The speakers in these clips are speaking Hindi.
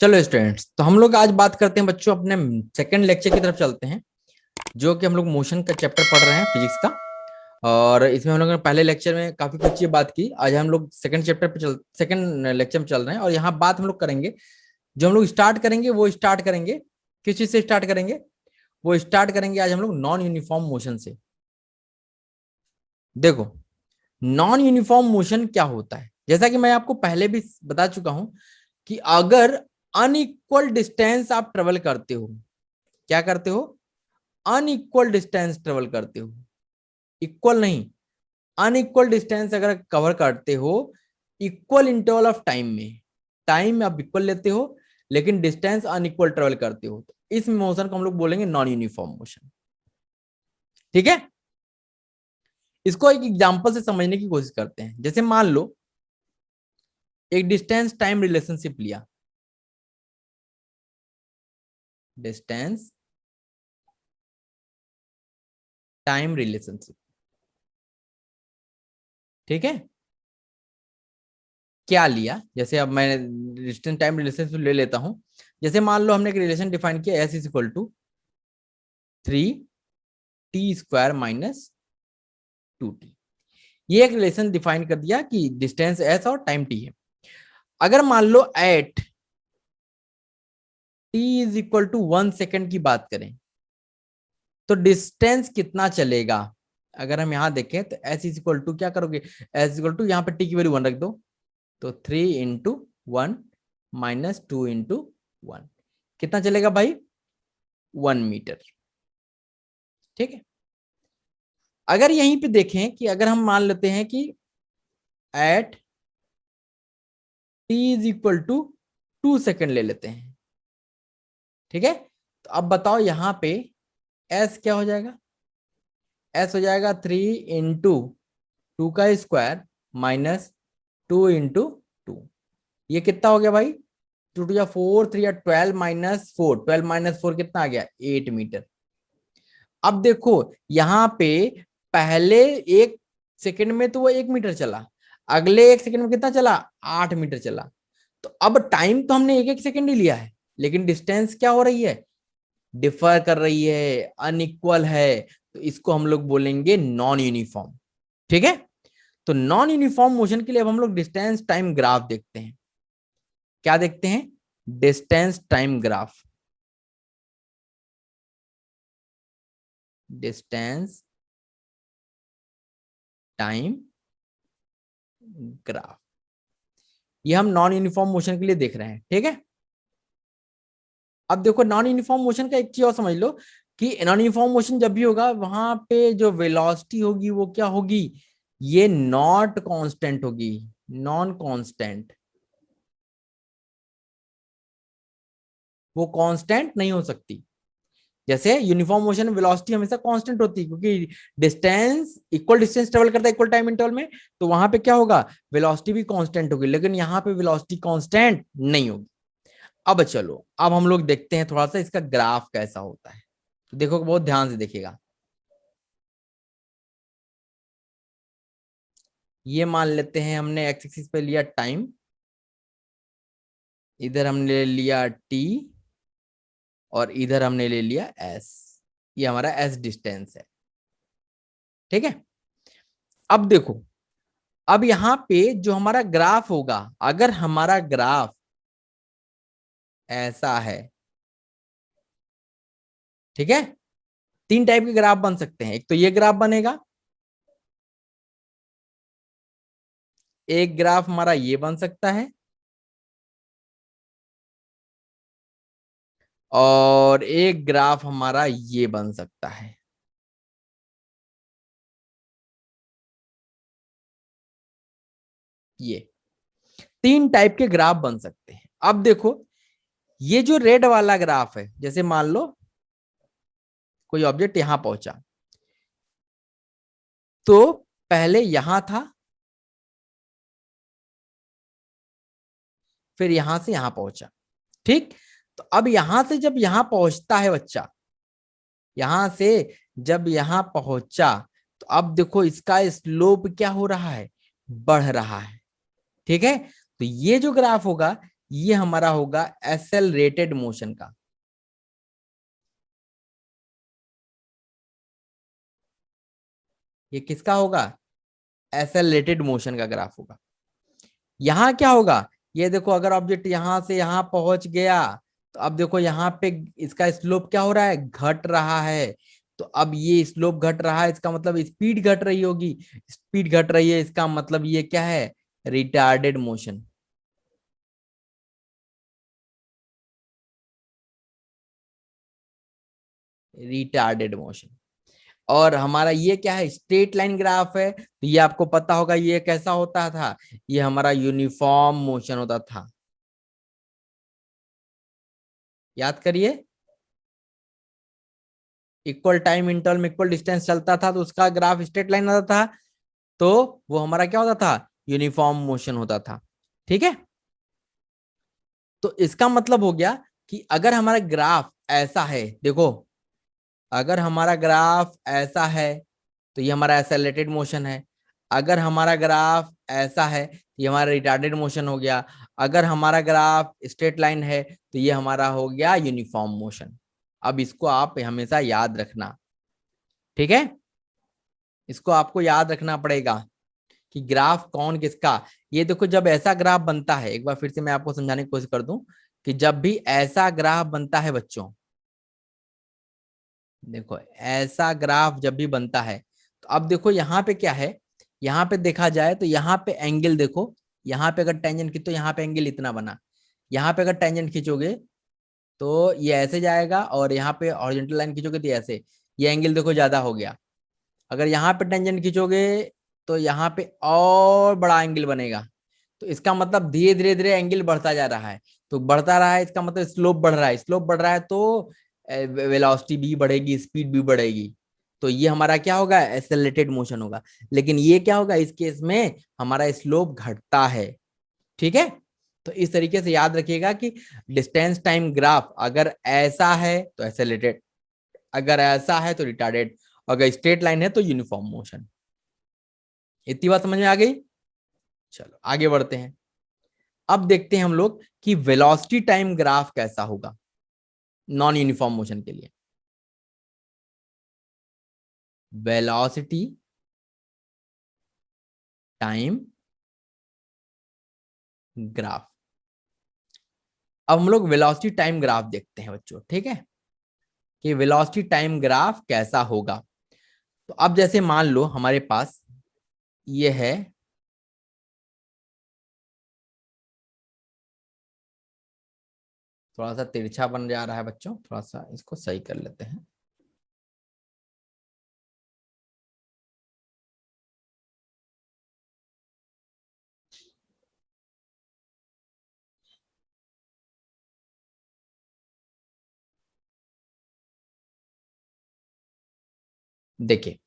चलो स्टूडेंट्स, तो हम लोग आज बात करते हैं बच्चों अपने सेकंड लेक्चर की तरफ चलते हैं, जो कि हम लोग मोशन का चैप्टर पढ़ रहे हैं फिजिक्स का। और इसमें हम लोगों ने पहले लेक्चर में काफी कुछ चीज बात की। आज हम लोग सेकंड लेक्चर में चल रहे हैं और यहाँ बात हम लोग करेंगे। जो हम लोग स्टार्ट करेंगे वो स्टार्ट करेंगे किस चीज से स्टार्ट करेंगे? वो स्टार्ट करेंगे आज हम लोग नॉन यूनिफॉर्म मोशन से। देखो, नॉन यूनिफॉर्म मोशन क्या होता है, जैसा कि मैं आपको पहले भी बता चुका हूं कि अगर अनइक्वल डिस्टेंस आप ट्रेवल करते हो, क्या करते हो? अनइक्वल डिस्टेंस ट्रेवल करते हो, इक्वल नहीं, अनइक्वल डिस्टेंस अगर कवर करते हो इक्वल इंटरवल ऑफ टाइम में, टाइम आप इक्वल लेते हो लेकिन डिस्टेंस अनइक्वल ट्रेवल करते हो, तो इस मोशन को हम लोग बोलेंगे नॉन यूनिफॉर्म मोशन। ठीक है, इसको एक एग्जांपल से समझने की कोशिश करते हैं। जैसे मान लो एक डिस्टेंस टाइम रिलेशनशिप लिया, डिस्टेंस टाइम रिलेशनशिप। ठीक है, क्या लिया? जैसे अब मैं डिस्टेंस टाइम रिलेशनशिप ले लेता हूं। जैसे मान लो हमने एक रिलेशन डिफाइन किया, S is equal to 3t² - 2t। ये एक रिलेशन डिफाइन कर दिया कि डिस्टेंस एस और टाइम टी है। अगर मान लो एट t = 1 सेकेंड की बात करें तो डिस्टेंस कितना चलेगा? अगर हम यहां देखें तो एस इज इक्वल टू क्या करोगे? एस इक्वल टू यहाँ पे टी की वैल्यू 1 रख दो, तो 3 × 1 - 2 × 1 कितना चलेगा भाई? 1 मीटर। ठीक है, अगर यहीं पे देखें कि अगर हम मान लेते हैं कि एट t = 2 सेकेंड ले लेते हैं। ठीक है, तो अब बताओ यहां पे एस क्या हो जाएगा? एस हो जाएगा 3 × 2 का स्क्वायर -2 × 2। ये कितना हो गया भाई? 2 × 2 = 4, 3 = 12 - 4, 12 - 4 कितना आ गया? 8 मीटर। अब देखो यहां पे पहले 1 सेकेंड में तो वो 1 मीटर चला, अगले 1 सेकेंड में कितना चला? 8 मीटर चला। तो अब टाइम तो हमने 1 1 सेकेंड ही लिया है, लेकिन डिस्टेंस क्या हो रही है? डिफर कर रही है, अनइक्वल है। तो इसको हम लोग बोलेंगे नॉन यूनिफॉर्म। ठीक है, तो नॉन यूनिफॉर्म मोशन के लिए अब हम लोग डिस्टेंस टाइम ग्राफ देखते हैं। क्या देखते हैं? Distance time graph. Distance time graph, ये हम नॉन यूनिफॉर्म मोशन के लिए देख रहे हैं। ठीक है, अब देखो नॉन यूनिफॉर्म मोशन का एक चीज और समझ लो कि नॉन यूनिफॉर्म मोशन जब भी होगा वहां पे जो वेलोसिटी होगी वो क्या होगी? ये नॉट कांस्टेंट होगी, नॉन कांस्टेंट। वो कांस्टेंट नहीं हो सकती। जैसे यूनिफॉर्म मोशन में वेलोसिटी हमेशा कांस्टेंट होती है, क्योंकि डिस्टेंस इक्वल डिस्टेंस ट्रेवल करता है इक्वल टाइम इंटरवल में, तो वहां पे क्या होगा? वेलोसिटी भी कांस्टेंट होगी। लेकिन यहाँ पे वेलोसिटी कांस्टेंट नहीं होगी। अब चलो, अब हम लोग देखते हैं थोड़ा सा इसका ग्राफ कैसा होता है। तो देखो, बहुत ध्यान से देखिएगा। ये मान लेते हैं हमने एक्स एक्सिस पे लिया टाइम, इधर हमने ले लिया टी, और इधर हमने ले लिया एस। ये हमारा एस डिस्टेंस है। ठीक है, अब देखो, अब यहां पे जो हमारा ग्राफ होगा, अगर हमारा ग्राफ ऐसा है, ठीक है, तीन टाइप के ग्राफ बन सकते हैं। एक तो ये ग्राफ बनेगा, एक ग्राफ हमारा ये बन सकता है, और एक ग्राफ हमारा ये बन सकता है। ये तीन टाइप के ग्राफ बन सकते हैं। अब देखो, ये जो रेड वाला ग्राफ है, जैसे मान लो कोई ऑब्जेक्ट यहां पहुंचा, तो पहले यहां था, फिर यहां से यहां पहुंचा। ठीक, तो अब यहां से जब यहां पहुंचता है बच्चा, यहां से जब यहां पहुंचा, तो अब देखो इसका स्लोप क्या हो रहा है? बढ़ रहा है। ठीक है, तो ये जो ग्राफ होगा ये हमारा होगा एक्सेलरेटेड मोशन का। ये किसका होगा? एक्सेलरेटेड मोशन का ग्राफ होगा। यहां क्या होगा? ये देखो, अगर ऑब्जेक्ट यहां से यहां पहुंच गया तो अब देखो यहाँ पे इसका स्लोप क्या हो रहा है? घट रहा है। तो अब ये स्लोप घट रहा है, इसका मतलब स्पीड घट रही होगी। स्पीड घट रही है, इसका मतलब ये क्या है? Retarded motion. Retarded motion. और हमारा ये क्या है? स्ट्रेट लाइन ग्राफ है, तो ये आपको पता होगा ये कैसा होता था? ये हमारा यूनिफॉर्म मोशन होता था। याद करिए, इक्वल टाइम इंटरवल में इक्वल डिस्टेंस चलता था तो उसका ग्राफ स्ट्रेट लाइन आता था, तो वो हमारा क्या होता था? यूनिफॉर्म मोशन होता था। ठीक है, तो इसका मतलब हो गया कि अगर हमारा ग्राफ ऐसा है, देखो, अगर हमारा ग्राफ ऐसा है तो ये हमारा एक्सेलरेटेड मोशन है। अगर हमारा ग्राफ ऐसा है तो ये हमारा रिटार्डेड मोशन हो गया। अगर हमारा ग्राफ स्ट्रेट लाइन है तो ये हमारा हो गया यूनिफॉर्म मोशन। अब इसको आप हमेशा याद रखना, ठीक है? इसको आपको याद रखना पड़ेगा कि ग्राफ कौन किसका। ये देखो, जब ऐसा ग्राफ बनता है, एक बार फिर से मैं आपको समझाने की कोशिश कर दूं, कि जब भी ऐसा ग्राफ बनता है बच्चों, देखो ऐसा ग्राफ जब भी बनता है तो अब देखो यहाँ पे क्या है? यहाँ पे देखा जाए तो यहाँ पे एंगल देखो, यहाँ पे अगर टेंजेंट खींचो तो यहाँ पे एंगल इतना बना। यहाँ पे अगर टेंजेंट खींचोगे तो ये ऐसे जाएगा, और यहाँ पे हॉरिजॉन्टल लाइन खींचोगे तो ऐसे, ये एंगल देखो ज्यादा हो गया। अगर यहाँ पे टेंजेंट खींचोगे तो यहाँ पे और बड़ा एंगल बनेगा। तो इसका मतलब धीरे धीरे धीरे एंगल बढ़ता जा रहा है। तो बढ़ता रहा है, इसका मतलब स्लोप बढ़ रहा है। स्लोप बढ़ रहा है तो वेलोसिटी भी बढ़ेगी, स्पीड भी बढ़ेगी। तो ये हमारा क्या होगा? एक्सेलरेटेड मोशन होगा। लेकिन ये क्या होगा? इस केस में हमारा स्लोप घटता है। ठीक है, तो इस तरीके से याद रखिएगा कि डिस्टेंस टाइम ग्राफ अगर ऐसा है तो एक्सेलरेटेड, अगर ऐसा है तो रिटार्डेड, अगर स्ट्रेट लाइन है तो यूनिफॉर्म मोशन। इतनी बात समझ में आ गई? चलो आगे बढ़ते हैं। अब देखते हैं हम लोग कि वेलोसिटी टाइम ग्राफ कैसा होगा नॉन यूनिफॉर्म मोशन के लिए। Velocity time graph. अब हम लोग वेलोसिटी टाइम ग्राफ देखते हैं बच्चों, ठीक है, कि वेलोसिटी टाइम ग्राफ कैसा होगा। तो अब जैसे मान लो हमारे पास ये है, थोड़ा सा तिरछा बन जा रहा है बच्चों, थोड़ा सा इसको सही कर लेते हैं। देखिए,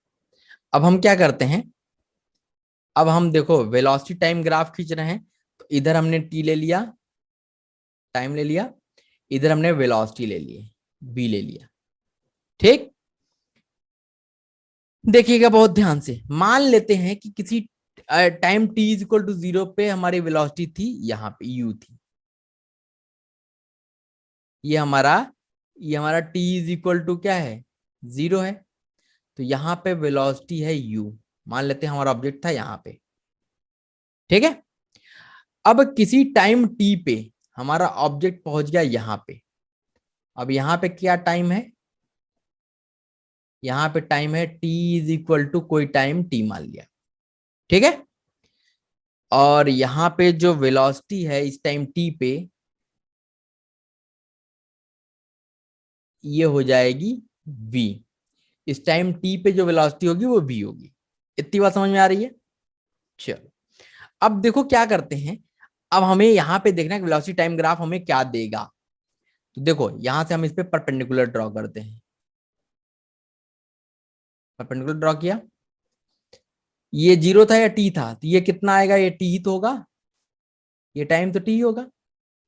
अब हम क्या करते हैं, अब हम देखो वेलोसिटी टाइम ग्राफ खींच रहे हैं, तो इधर हमने टी ले लिया, टाइम ले लिया, इधर हमने वेलोसिटी ले लिए, बी ले लिया। ठीक, देखिएगा बहुत ध्यान से, मान लेते हैं कि किसी time T is equal to 0 पे हमारी वेलोसिटी थी, यहाँ पे यू थी। ये हमारा ये हमारा टी इज इक्वल टू क्या है? 0 है। तो यहाँ पे वेलोसिटी है यू, मान लेते हैं हमारा ऑब्जेक्ट था यहाँ पे। ठीक है, अब किसी टाइम टी पे हमारा ऑब्जेक्ट पहुंच गया यहाँ पे। अब यहाँ पे क्या टाइम है? यहाँ पे टाइम है टी इज इक्वल टू कोई टाइम टी मान लिया। ठीक है, और यहाँ पे जो वेलोसिटी है इस टाइम टी पे, ये हो जाएगी v। इस टाइम टी पे जो वेलोसिटी होगी वो v होगी। इतनी बात समझ में आ रही है? चलो, अब देखो क्या करते हैं। अब हमें यहाँ पे देखना है वेलोसिटी टाइम ग्राफ हमें क्या देगा। तो देखो यहां से हम इस पे परपेंडिकुलर ड्रॉ करते हैं। परपेंडिकुलर ड्रॉ किया, ये 0 था या टी था? तो ये कितना आएगा? ये टी ही तो होगा, ये टाइम तो टी होगा।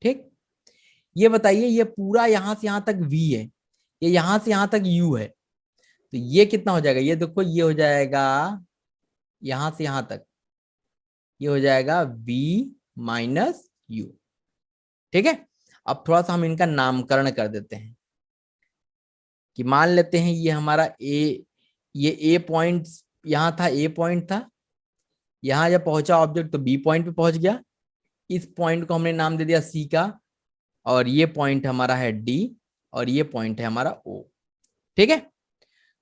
ठीक, ये बताइए, ये पूरा यहां से यहां तक v है, ये यहां से यहां तक u है, तो ये कितना हो जाएगा? ये देखो, ये हो जाएगा यहां से यहां तक, ये हो जाएगा v माइनस यू। ठीक है। अब थोड़ा सा हम इनका नामकरण कर देते हैं कि मान लेते हैं ये हमारा ये ए पॉइंट यहां था, ए पॉइंट था, यहां जब पहुंचा ऑब्जेक्ट तो बी पॉइंट पे पहुंच गया। इस पॉइंट को हमने नाम दे दिया सी का, और ये पॉइंट हमारा है डी, और ये पॉइंट है हमारा ओ। ठीक है।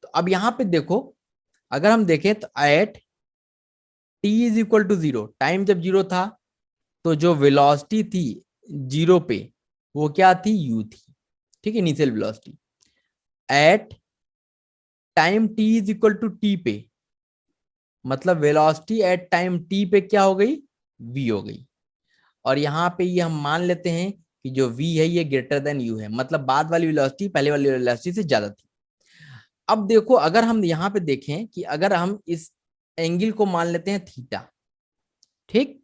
तो अब यहां पे देखो, अगर हम देखें तो at T is equal to zero, time जब जीरो था तो जो वेलोसिटी थी जीरो पे वो क्या थी, यू थी। ठीक है, initial velocity. At time T is equal to T पे, मतलब वेलोसिटी एट टाइम टी पे क्या हो गई, वी हो गई। और यहाँ पे ये हम मान लेते हैं कि जो v है ये ग्रेटर देन u है, मतलब बाद वाली वेलोसिटी पहले वाली वेलोसिटी से ज्यादा थी। अब देखो, अगर हम यहाँ पे देखें कि अगर हम इस एंगल को मान लेते हैं थीटा, ठीक,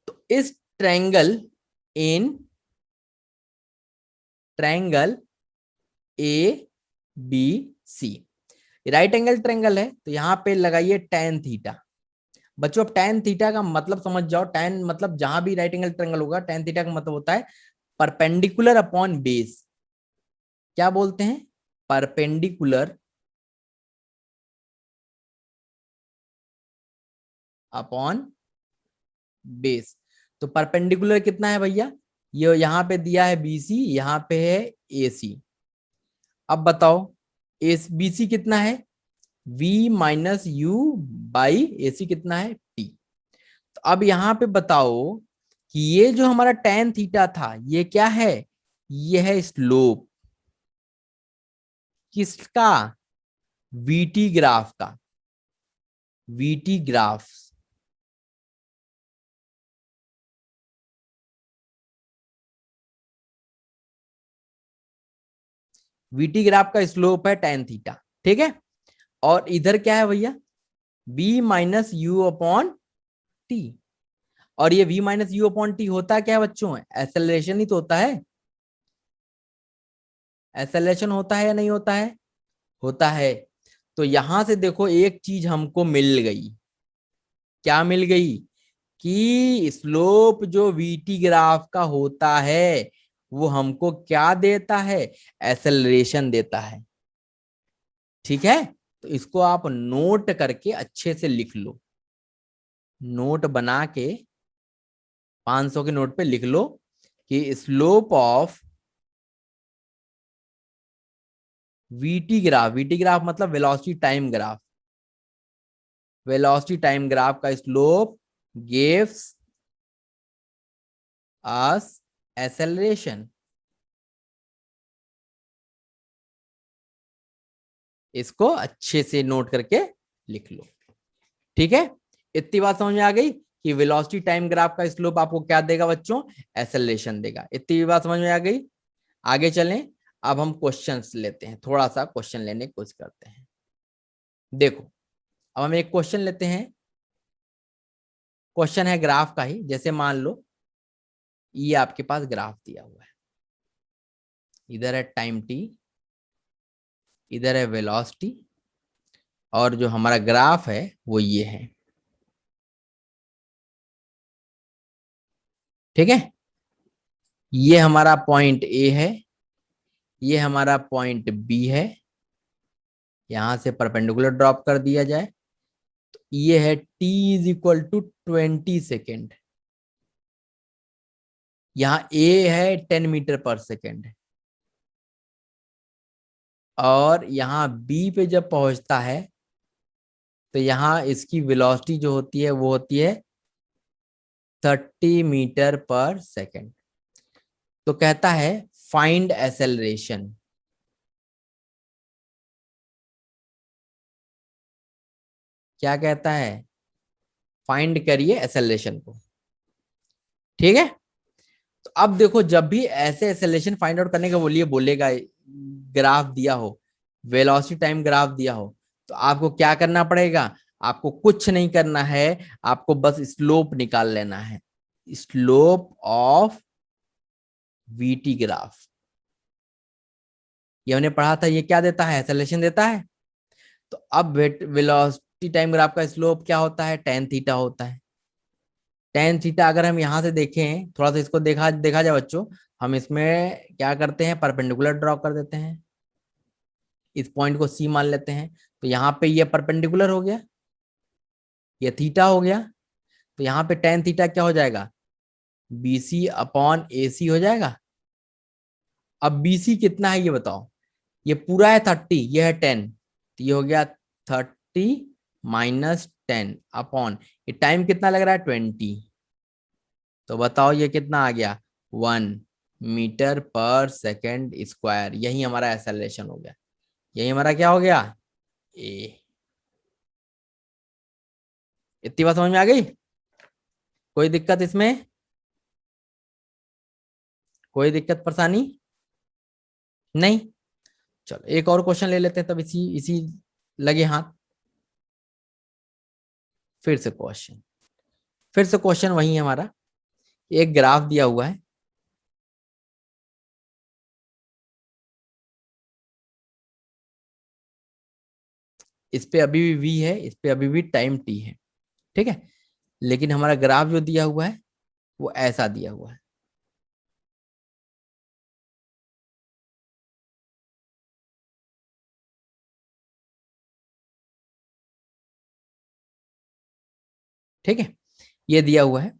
तो इस triangle A B C right angle triangle है, तो यहाँ पे लगाइए tan थीटा। बच्चों अब tan थीटा का मतलब समझ जाओ, tan मतलब जहां भी राइट एंगल ट्रायंगल होगा tan थीटा का मतलब होता है परपेंडिकुलर अपॉन बेस। क्या बोलते हैं, परपेंडिकुलर अपॉन बेस। तो परपेंडिकुलर कितना है भैया, ये यहाँ पे दिया है बीसी, यहाँ पे है एसी। अब बताओ एस बीसी कितना है, v minus you by AC कितना है t। तो अब यहाँ पे बताओ कि ये जो हमारा tan थीटा था ये क्या है, ये है स्लोप किसका, वीटी ग्राफ का, वीटी ग्राफ। वीटी ग्राफ का स्लोप है tan थीटा। ठीक है। और इधर क्या है भैया, v minus you upon T. और ये v minus you upon T होता क्या है बच्चों, एक्सेलरेशन ही तो होता है। एक्सेलरेशन होता है या नहीं होता है, होता है। तो यहां से देखो एक चीज हमको मिल गई, क्या मिल गई, कि स्लोप जो वीटी ग्राफ का होता है वो हमको क्या देता है, एक्सेलरेशन देता है। ठीक है। तो इसको आप नोट करके अच्छे से लिख लो, नोट बना के 500 के नोट पे लिख लो कि स्लोप ऑफ वीटी ग्राफ मतलब velocity time graph, velocity time graph का स्लोप गिव्स अस एक्सेलरेशन। इसको अच्छे से नोट करके लिख लो। ठीक है, इतनी बात समझ में आ गई कि वेलोसिटी टाइम ग्राफ का स्लोप आपको क्या देगा बच्चों, एक्सेलरेशन देगा। इतनी बात समझ में आ गई। आगे चलें, अब हम क्वेश्चंस लेते हैं, थोड़ा सा क्वेश्चन लेने की कोशिश करते हैं। देखो अब हम एक क्वेश्चन लेते हैं, क्वेश्चन है ग्राफ का ही। जैसे मान लो ये आपके पास ग्राफ दिया हुआ है, इधर है टाइम टी, इधर है वेलोसिटी, और जो हमारा ग्राफ है वो ये है। ठीक है, ये हमारा पॉइंट ए है, ये हमारा पॉइंट बी है, यहां से परपेंडिकुलर ड्रॉप कर दिया जाए तो ये है t is equal to 20 second, यहाँ a है 10 मीटर पर सेकेंड, और यहाँ b पे जब पहुंचता है तो यहाँ इसकी वेलोसिटी जो होती है वो होती है 30 मीटर पर सेकेंड। तो कहता है फाइंड एक्सेलरेशन। क्या कहता है, फाइंड करिए एक्सेलरेशन को। ठीक है। तो अब देखो जब भी ऐसे एक्सेलरेशन फाइंड आउट करने का बोलिए, बोलेगा ग्राफ दिया हो, वेलोसिटी टाइम ग्राफ दिया हो, तो आपको क्या करना पड़ेगा, आपको कुछ नहीं करना है, आपको बस स्लोप निकाल लेना है, स्लोप ऑफ वीटी ग्राफ। ये हमने पढ़ा था, ये क्या देता है, एक्सेलरेशन देता है। तो अब वेलोसिटी टाइम ग्राफ का स्लोप क्या होता है, tan थीटा होता है। टेन थीटा अगर हम यहाँ से देखें, थोड़ा सा इसको देखा देखा जाए बच्चों, हम इसमें क्या करते हैं, परपेंडिकुलर ड्रॉ कर देते हैं, इस पॉइंट को सी मान लेते हैं। तो यहाँ पे ये परपेंडिकुलर हो गया, ये थीटा हो गया, तो यहाँ पे टेन थीटा क्या हो जाएगा, बीसी अपॉन एसी हो जाएगा। अब बीसी कितना है ये बताओ, ये पूरा है 30, ये है 10, तो ये हो गया 30 माइनस 10 अपॉन, ये टाइम कितना लग रहा है 20, तो बताओ ये कितना आ गया 1 मीटर पर सेकेंड स्क्वायर। यही हमारा एक्सेलरेशन हो गया, यही हमारा क्या हो गया ए। इतनी बात समझ में आ गई, कोई दिक्कत इसमें, कोई दिक्कत परेशानी नहीं। चलो एक और क्वेश्चन ले लेते हैं तब इसी इसी लगे हाथ। फिर से क्वेश्चन, फिर से क्वेश्चन वही है हमारा, एक ग्राफ दिया हुआ है, इस पे अभी भी v है, इस पे अभी भी टाइम t है, ठीक है, लेकिन हमारा ग्राफ जो दिया हुआ है वो ऐसा दिया हुआ है। ठीक है, ये दिया हुआ है,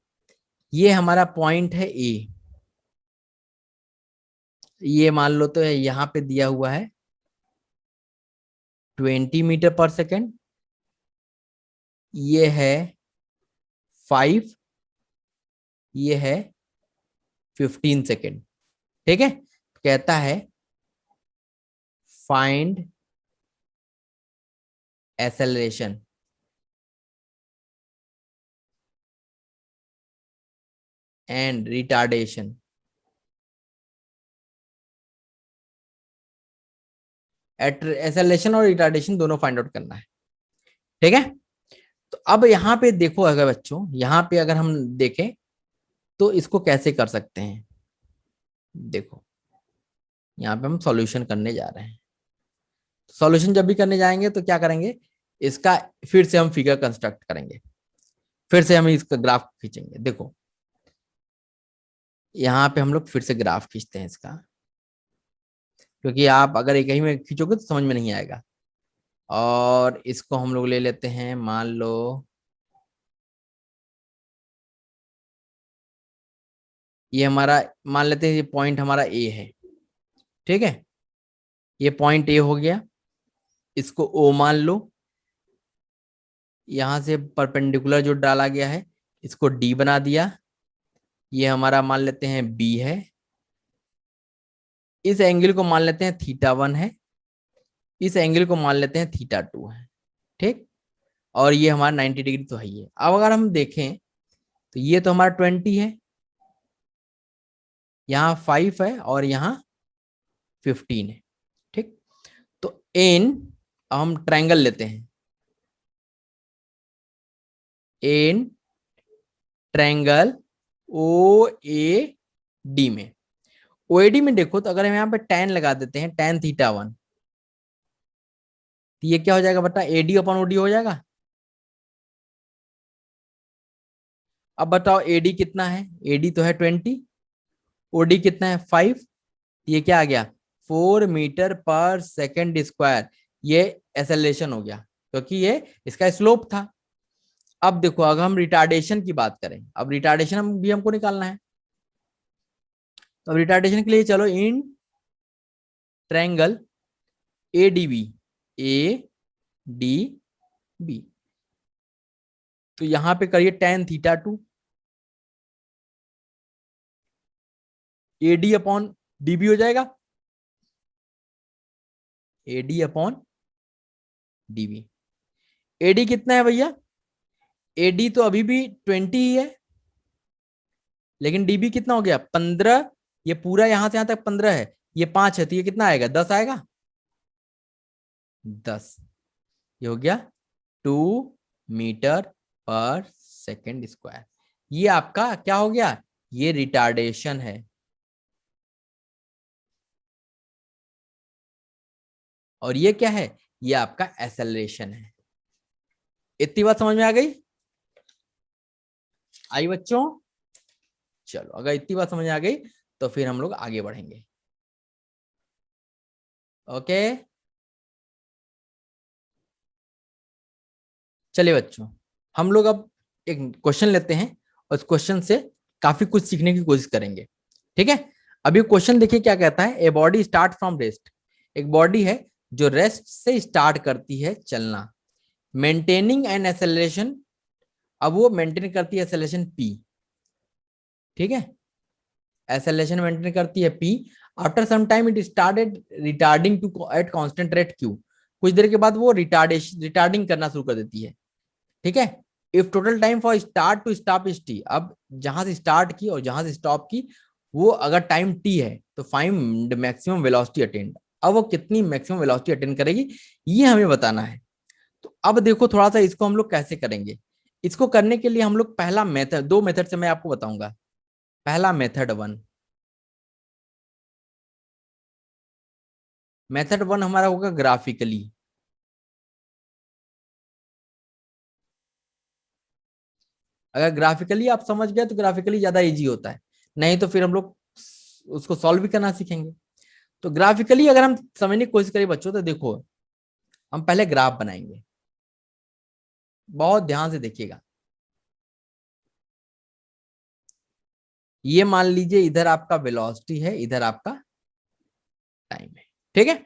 ये हमारा पॉइंट है ए, ये मान लो तो है यहाँ पे दिया हुआ है 20 मीटर पर सेकेंड, ये है 5, ये है 15 सेकेंड। ठीक है, कहता है find acceleration and retardation at, acceleration और रिटार्डेशन दोनों फाइंड आउट करना है। ठीक है, तो अब यहाँ पे देखो, अगर बच्चों यहाँ पे अगर हम देखें तो इसको कैसे कर सकते हैं, देखो यहाँ पे हम सॉल्यूशन करने जा रहे हैं। सॉल्यूशन जब भी करने जाएंगे तो क्या करेंगे, इसका फिर से हम फिगर कंस्ट्रक्ट करेंगे, फिर से हम इसका ग्राफ खींचेंगे। देखो यहाँ पे हम लोग फिर से ग्राफ खींचते हैं इसका, क्योंकि आप अगर एक ही में खींचोगे तो समझ में नहीं आएगा। और इसको हम लोग ले लेते हैं, मान लो ये हमारा, मान लेते हैं ये पॉइंट हमारा ए है, ठीक है, ये पॉइंट ए हो गया, इसको ओ मान लो, यहां से परपेंडिकुलर जो डाला गया है इसको डी बना दिया, ये हमारा मान लेते हैं बी है, इस एंगल को मान लेते हैं थीटा 1 है, इस एंगल को मान लेते हैं थीटा 2 है। ठीक, और ये हमारा 90 डिग्री तो है ही है। अब अगर हम देखें तो ये तो हमारा 20 है, यहाँ 5 है और यहाँ 15 है। ठीक, तो इन हम ट्रायंगल लेते हैं, in triangle O A D में, ओएडी में देखो तो अगर हम यहाँ पे tan लगा देते हैं, tan θ1, तो ये क्या हो जाएगा बेटा, एडी अपॉन ओडी हो जाएगा। अब बताओ एडी कितना है, एडी तो है 20, ओडी कितना है 5, ये क्या आ गया 4 मीटर पर सेकेंड स्क्वायर। ये एक्सेलरेशन हो गया क्योंकि ये इसका स्लोप था। अब देखो अगर हम रिटार्डेशन की बात करें, अब रिटार्डेशन हम भी हमको निकालना है, तो अब रिटार्डेशन के लिए चलो in triangle A D B, A D B, तो यहां पे करिए tan θ2, एडी अपॉन डीबी हो जाएगा, एडी अपॉन डीबी। एडी कितना है भैया, एडी तो अभी भी 20 ही है, लेकिन डीबी कितना हो गया 15, ये पूरा यहां से यहां तक 15 है, ये 5 है, तो ये कितना आएगा 10 आएगा, 10, ये हो गया 2 मीटर पर सेकेंड स्क्वायर। ये आपका क्या हो गया, ये रिटार्डेशन है, और ये क्या है, ये आपका एक्सेलरेशन है। इतनी बात समझ में आ गई। आई बच्चों? चलो, अगर इतनी बात समझ आ गई तो फिर हम लोग आगे बढ़ेंगे। ओके, चलिए बच्चों, हम लोग अब एक क्वेश्चन लेते हैं और उस क्वेश्चन से काफी कुछ सीखने की कोशिश करेंगे। ठीक है, अभी क्वेश्चन देखिए क्या कहता है। A body start from rest, एक बॉडी है जो रेस्ट से स्टार्ट करती है चलना, मेंटेनिंग एन एक्सेलरेशन, अब वो मेंटेन करती है एक्सेलरेशन पी। ठीक है, एक्सेलरेशन मेंटेन करती है P. After some time it started retarding to at constant rate Q, कुछ देर के बाद वो रिटार्डिंग करना शुरू कर देती है। ठीक है, if total time for start to stop is T, अब जहां से स्टार्ट की और जहां से स्टॉप की वो अगर टाइम टी है तो फाइंड मैक्सिमम वेलोसिटी अटेंड, अब वो कितनी मैक्सिमम वेलोसिटी अटेंड करेगी ये हमें बताना है। तो अब देखो थोड़ा सा इसको हम लोग कैसे करेंगे। इसको करने के लिए हम लोग पहला मेथड, दो मेथड से मैं आपको बताऊंगा। पहला मेथड वन, मेथड वन हमारा होगा ग्राफिकली। अगर ग्राफिकली आप समझ गए तो ग्राफिकली ज्यादा इजी होता है, नहीं तो फिर हम लोग उसको सॉल्व भी करना सीखेंगे। तो ग्राफिकली अगर हम समझने की कोशिश करें बच्चों, तो देखो हम पहले ग्राफ बनाएंगे, बहुत ध्यान से देखिएगा। ये मान लीजिए इधर आपका वेलोसिटी है, इधर आपका टाइम है। ठीक है,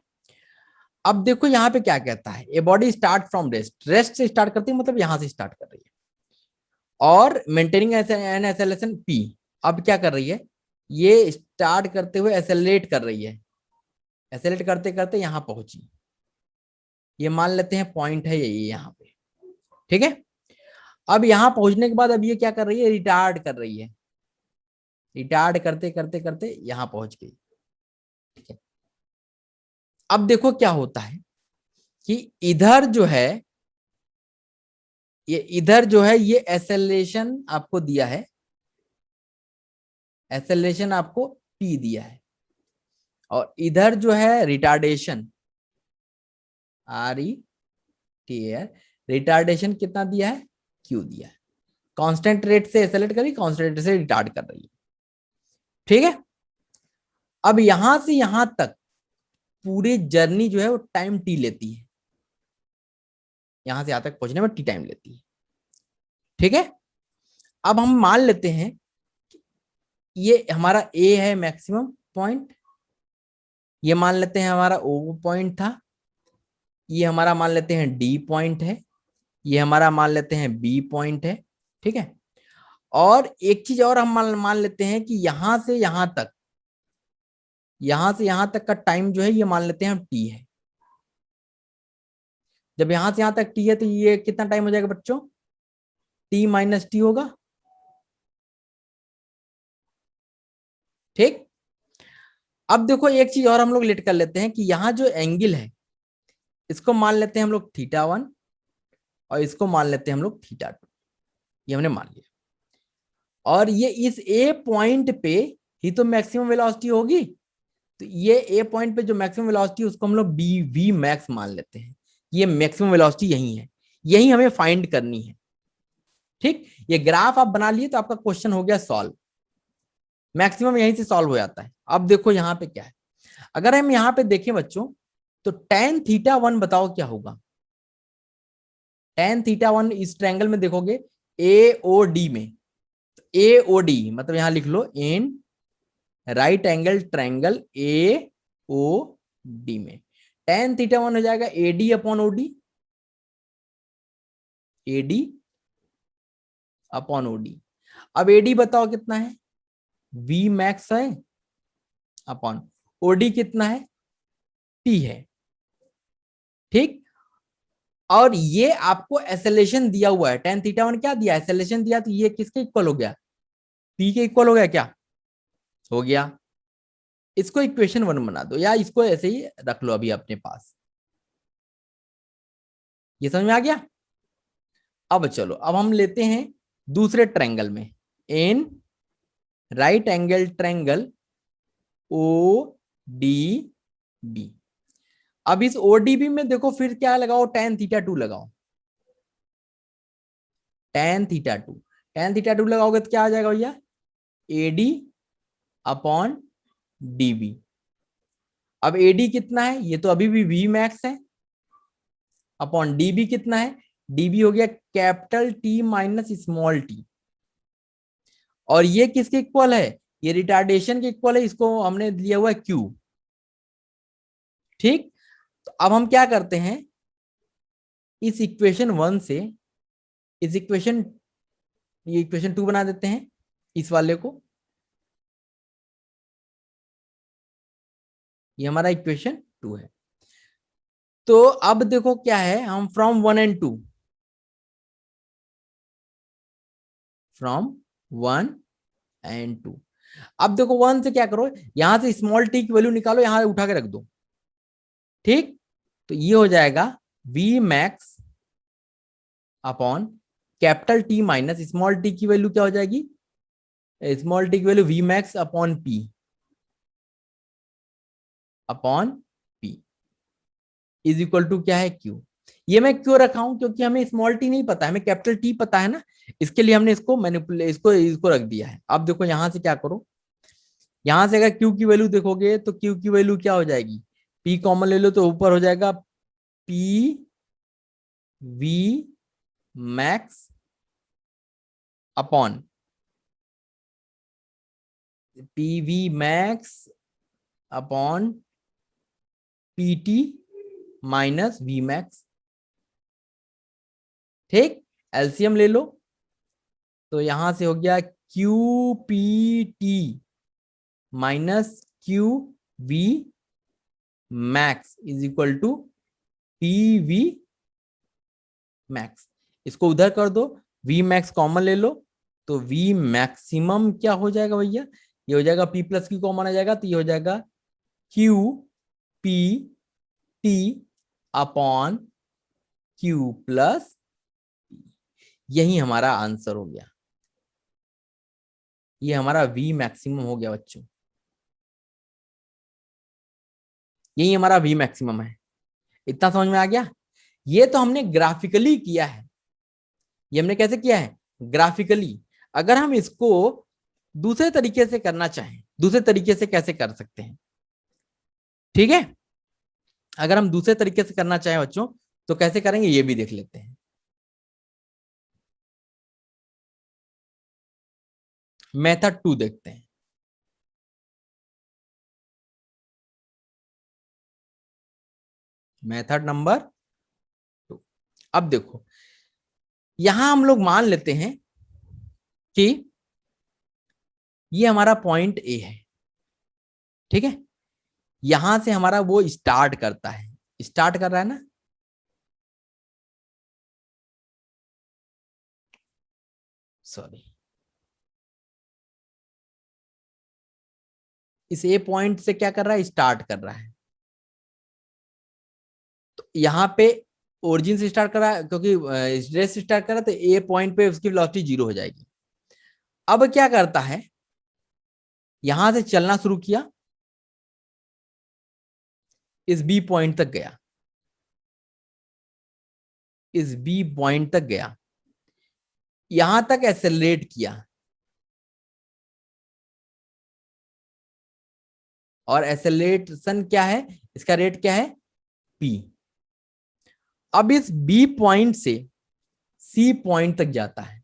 अब देखो यहाँ पे क्या कहता है, a body start from rest, rest से स्टार्ट करती है मतलब यहां से स्टार्ट कर रही है, और मेंटेनिंग एन एक्सेलरेशन पी। अब क्या कर रही है, ये स्टार्ट करते हुए एक्सेलरेट कर रही है, एक्सेलरेट करते करते यहां पहुंची, ये मान लेते हैं पॉइंट है ये यहाँ पे। ठीक है, अब यहां पहुंचने के बाद अब ये क्या कर रही है, रिटार्ड कर रही है, रिटार्ड करते करते करते यहां पहुंच गई। ठीक है, अब देखो क्या होता है कि इधर जो है, ये इधर जो है ये एक्सेलरेशन आपको दिया है, एक्सेलरेशन आपको पी दिया है, और इधर जो है retardation, R E T R, retardation कितना दिया है, क्यू दिया है। कांस्टेंट रेट से एक्सेलरेट करी, कांस्टेंट रेट से रिटार्ड कर रही है। ठीक है, अब यहां से यहां तक पूरी जर्नी जो है वो टाइम टी लेती है, यहां से यहां तक पहुंचने में टी टाइम लेती है। ठीक है, अब हम मान लेते हैं ये हमारा ए है मैक्सिमम पॉइंट, ये मान लेते हैं हमारा ओ पॉइंट था, ये हमारा मान लेते हैं डी पॉइंट है, ये हमारा मान लेते हैं बी पॉइंट है। ठीक है, और एक चीज और हम मान लेते हैं कि यहां से यहां तक, यहां से यहां तक का टाइम जो है ये मान लेते हैं हम टी है। जब यहां से यहां तक टी है तो ये कितना टाइम हो जाएगा बच्चों, टी माइनस टी होगा। ठीक, अब देखो एक चीज और हम लोग लेट कर लेते हैं कि यहाँ जो एंगल है इसको मान लेते हैं हम लोग थीटा वन, और इसको मान लेते हैं हम लोग थीटा टू, ये हमने मान लिया। और ये इस ए पॉइंट पे ही तो मैक्सिमम वेलोसिटी होगी, तो ये ए पॉइंट पे जो मैक्सिमम वेलोसिटी उसको हम लोग बी वी मैक्स मान लेते हैं, ये मैक्सिमम वेलोसिटी यही है, यही हमें फाइंड करनी है। ठीक, ये ग्राफ आप बना लिए तो आपका क्वेश्चन हो गया सॉल्व, मैक्सिमम यहीं से सॉल्व हो जाता है। अब देखो यहाँ पे क्या है, अगर हम यहाँ पे देखें बच्चों तो टेन थीटा वन बताओ क्या होगा। टेन थीटा वन इस ट्रायंगल में देखोगे ए ओ डी में, ए ओ डी मतलब यहां लिख लो in right angle triangle A O D में टेन थीटा वन हो जाएगा AD upon OD, AD upon OD. अब एडी बताओ कितना है, वी मैक्स है अपॉन ओडी कितना है, टी है। ठीक, और ये आपको एसेलेशन दिया हुआ है, टेन थीटा वन क्या दिया, एसेलेशन दिया, तो ये किसके इक्वल हो गया, पी के इक्वल हो गया क्या, हो गया। इसको इक्वेशन वन बना दो या इसको ऐसे ही रख लो अभी अपने पास, ये समझ में आ गया। अब चलो अब हम लेते हैं दूसरे ट्रायंगल में, in right angle triangle O D B. अब इस ओडीबी में देखो फिर क्या लगाओ, टेन थीटा टू लगाओ, tan theta two. tan theta 2 लगाओगे तो क्या आ जाएगा भैया, AD अपॉन DB। अब AD कितना है, ये तो अभी भी V मैक्स है, अपॉन DB कितना है, DB हो गया capital T minus small t, और ये किसके इक्वल है, ये रिटार्डेशन के इक्वल है, इसको हमने लिया हुआ है Q। ठीक, तो अब हम क्या करते हैं, इस इक्वेशन 1 से इस इक्वेशन, ये इक्वेशन 2 बना देते हैं इस वाले को, ये हमारा इक्वेशन 2 है। तो अब देखो क्या है, हम फ्रॉम 1 एंड 2, फ्रॉम 1 एंड 2, अब देखो 1 से क्या करो, यहां से स्मॉल t की वैल्यू निकालो, यहां उठा के रख दो। ठीक, तो ये हो जाएगा V max upon capital T minus small t की वैल्यू क्या हो जाएगी, स्मॉल t की value V max upon P, upon P is equal to क्या है, Q। ये मैं क्यों रखा हूं, क्योंकि हमें स्मॉल t नहीं पता है, हमें कैपिटल T पता है ना, इसके लिए हमने इसको मैनिपुलेट इसको रख दिया है। अब देखो यहां से क्या करो, यहां से अगर Q की वैल्यू देखोगे तो Q की वैल्यू क्या हो जाएगी, P कॉमन ले लो तो ऊपर हो जाएगा P V max upon PV max upon PT minus V max. ठीक, एलसीएम ले लो, तो यहां से हो गया QPT minus QV max is equal to PV max. इसको उधर कर दो, V मैक्स कॉमन ले लो, तो V मैक्सिमम क्या हो जाएगा भैया, ये हो जाएगा P प्लस Q कॉमन आ जाएगा, तो ये हो जाएगा QPT अपॉन Q प्लस, यही हमारा आंसर हो गया, ये हमारा V मैक्सिमम हो गया बच्चों, यही हमारा V मैक्सिमम है। इतना समझ में आ गया, ये तो हमने ग्राफिकली किया है। ये हमने कैसे किया है, ग्राफिकली। अगर हम इसको दूसरे तरीके से करना चाहें, दूसरे तरीके से कैसे कर सकते हैं, ठीक है, अगर हम दूसरे तरीके से करना चाहें बच्चों तो कैसे करेंगे, ये भी देख लेते हैं। मेथड 2 देखते हैं। मेथड नंबर 2, अब देखो यहां हम लोग मान लेते हैं कि ये हमारा पॉइंट ए है, ठीक है, यहां से हमारा वो स्टार्ट करता है, स्टार्ट कर रहा है ना, सॉरी, इस ए पॉइंट से क्या कर रहा है, स्टार्ट कर रहा है, तो यहां पे ओरिजिन से स्टार्ट कर रहा है, क्योंकि रेस से स्टार्ट कर रहा है, तो ए पॉइंट पे उसकी वेलोसिटी 0 हो जाएगी। अब क्या करता है, यहां से चलना शुरू किया, इस बी पॉइंट तक गया, इस बी पॉइंट तक गया, यहां तक एक्सेलरेट किया, और एक्सेलरेशन क्या है, इसका रेट क्या है, p। अब इस बी पॉइंट से सी पॉइंट तक जाता है,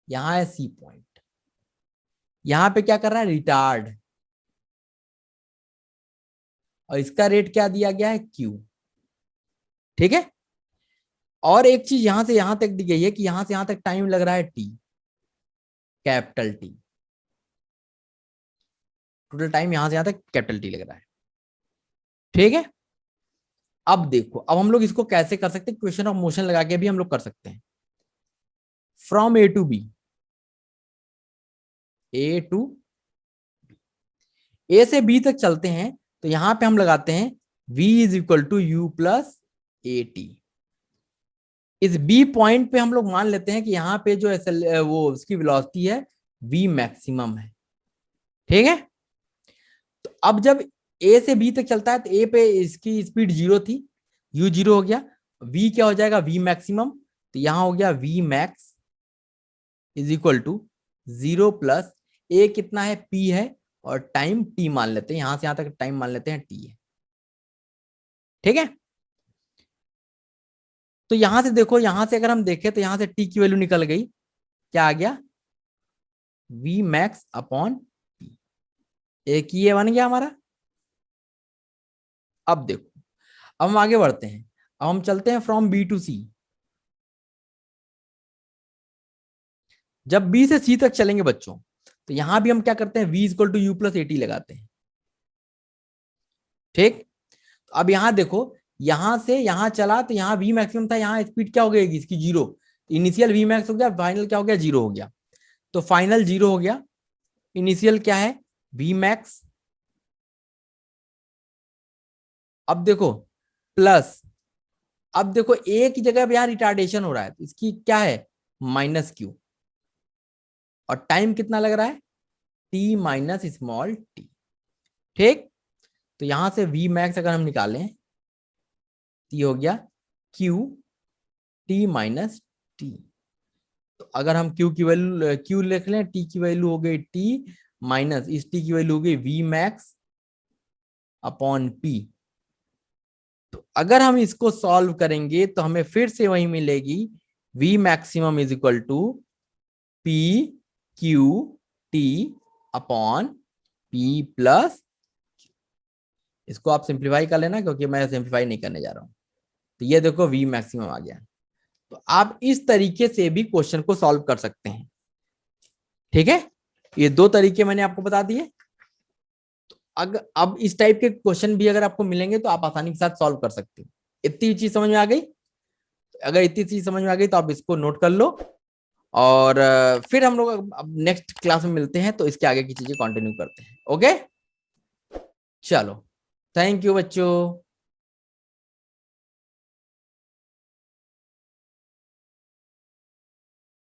यहां है सी पॉइंट, यहां पे क्या कर रहा है, रिटार्ड, और इसका रेट क्या दिया गया है, q। ठीक है, और एक चीज यहां से यहां तक दी गई है कि यहां से यहां तक टाइम लग रहा है t, capital T, total time यहां से यहां तक कैपिटल टी लग रहा है। ठीक है, अब देखो, अब हम लोग इसको कैसे कर सकते हैं, क्वेश्चन ऑफ मोशन लगा के भी हम लोग कर सकते हैं। From A to B, A to A से बी तक चलते हैं, तो यहां पे हम लगाते हैं v is equal to u plus A T. इस बी पॉइंट पे हम लोग मान लेते हैं कि यहाँ पे जो वो उसकी वेलोसिटी है v मैक्सिमम है। ठीक है, तो अब जब ए से बी तक चलता है तो ए पे इसकी स्पीड 0 थी, u 0 हो गया, v क्या हो जाएगा, v मैक्सिमम, तो यहां हो गया v max is equal to 0 plus A कितना है, पी है, और टाइम टी मान लेते हैं, यहां से यहां तक टाइम मान लेते हैं टी है। ठीक है, तो यहां से देखो, यहां से अगर हम देखें तो यहां से टी की वैल्यू निकल गई, क्या आ गया, वी मैक्स अपॉन पी, एक ही ये बन गया हमारा। अब देखो, अब हम आगे बढ़ते हैं, अब हम चलते हैं फ्रॉम बी टू सी। जब बी से सी तक चलेंगे बच्चों, तो यहां भी हम क्या करते हैं, v equal to u plus AT लगाते हैं। ठीक, अब यहां देखो, यहां से यहां चला तो यहां v मैक्सिमम था, यहां स्पीड क्या हो गई इसकी, जीरो। इनिशियल v मैक्स हो गया, फाइनल क्या हो गया, जीरो हो गया। तो फाइनल जीरो हो गया, इनिशियल क्या है, v मैक्स। अब देखो प्लस, अब देखो एक ही जगह पे यहां रिटार्डेशन हो रहा है, तो इसकी क्या है, माइनस क्यू, और टाइम कितना लग रहा है, t माइनस स्मॉल टी। ठीक, तो यहां से v मैक्स अगर हम निकालें, टी हो गया क्यू टी माइनस टी। तो अगर हम क्यू की वैल्यू, क्यू लिख लें, टी की वैल्यू हो गई टी माइनस, इस टी की वैल्यू हो गई वी मैक्स अपॉन पी। तो अगर हम इसको सॉल्व करेंगे तो हमें फिर से वही मिलेगी, V maximum is equal to P Q T upon P plus. इसको आप सिंप्लीफाई कर लेना, क्योंकि मैं सिंप्लीफाई नहीं करने जा रहा हूं। तो ये देखो वी मैक्सिमम आ गया। तो आप इस तरीके से भी क्वेश्चन को सॉल्व कर सकते हैं। ठीक है, ये दो तरीके मैंने आपको बता दिए। अगर अब इस टाइप के क्वेश्चन भी अगर आपको मिलेंगे तो आप आसानी के साथ सॉल्व कर सकते हो। इतनी चीज समझ में आ गई? अगर इतनी चीज समझ में आ गई तो आप इसको नोट कर लो, और फिर हम लोग अब नेक्स्ट क्लास में मिलते हैं, तो इसके आगे की चीजें कंटिन्यू करते हैं। ओके, चलो, थैंक यू बच्चों।